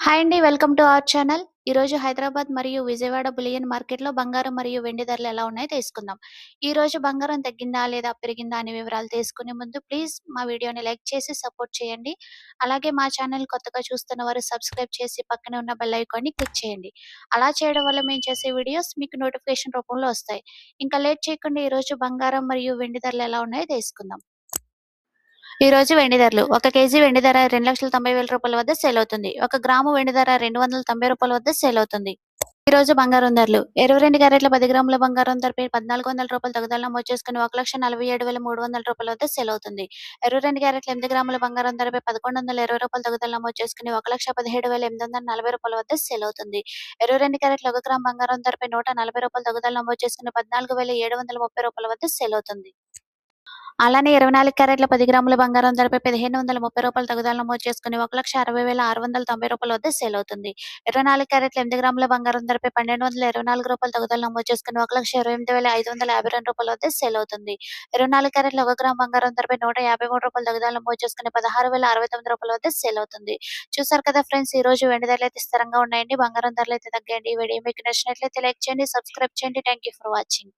Hi అండి. Welcome to our channel. ఈరోజు హైదరాబాద్ మరియు విజయవాడ బులియన్ మార్కెట్‌లో బంగారం మరియు వెండి ధరలు ఎలా ఉన్నాయో తెలుసుకుందాం. ఈరోజు బంగారం తగ్గిందా లేదా పెరిగిందా అనే వివరాలు తెలుసుకునే ముందు ప్లీజ్ మా వీడియోని లైక్ చేసి సపోర్ట్ చేయండి. అలాగే మా ఛానల్ కొత్తగా చూస్తున్న వారు సబ్స్క్రైబ్ చేసి పక్కనే ఉన్న బెల్ ఐకాన్‌ని క్లిక్ చేయండి. అలా చేయడం వల్ల మేము చేసే వీడియోస్ మీకు నోటిఫికేషన్ రూపంలో వస్తాయి. ఇంకా లేట్ చేయకుండా ఈరోజు బంగారం మరియు వెండి ధరలు ఎలా ఉన్నాయో తెలుసుకుందాం. ఈరోజు వెండి ధరలు. ఒక కేజీ వెండి ధర రూ. 2,90,000 వద్ద సేల్ అవుతుంది. ఒక గ్రాము వెండి ధర రూ. 290 వద్ద సేల్ అవుతుంది. ఈరోజు బంగారం ధరలు. 22 క్యారెట్ల 10 గ్రాముల బంగారం ధరపై రూ. 1,400 తగ్గుదల నమోదు చేసుకుని రూ. 1,47,300 వద్ద సేల్ అవుతుంది. 22 క్యారెట్ల 8 గ్రాముల బంగారం ధరపై రూ. 1,120 తగ్గుదల నమోదు చేసుకుని రూ. 1,17,840 వద్ద సేల్ అవుతుంది. 22 క్యారెట్ల 1 గ్రాము బంగారం ధరపై రూ. 140 తగ్గుదల నమోదు చేసుకుని రూ. 14,730 వద్ద సేల్ అవుతుంది. అలానే 24 క్యారెట్ల 10 గ్రాముల బంగారం ధరపై రూ. 1,530 తగ్గుదల నమోదు చేసుకుని రూ. 1,60,690 వద్ద సేల్ అవుతుంది. 24 క్యారెట్ల 8 గ్రాముల బంగారం ధరపై రూ. 1,224 తగ్గుదల నమోదు చేసుకుని రూ. 1,28,552 వద్ద సేల్ అవుతుంది. 24 క్యారెట్ల 1 గ్రాము బంగారం ధరపై రూ. 153 తగ్గుదల నమోదు చేసుకుని రూ. 16,069 వద్ద సేల్ అవుతుంది. చూసారు కదా ఫ్రెండ్స్, ఈ రోజు వెండి ధరలైతే స్థిరంగా ఉన్నాయండి. బంగారం ధరలైతే తగ్గాయండి. ఈ వీడియో మీకు నచ్చినట్లయితే లైక్ చేయండి, సబ్స్క్రైబ్ చేయండి. Thank you for watching.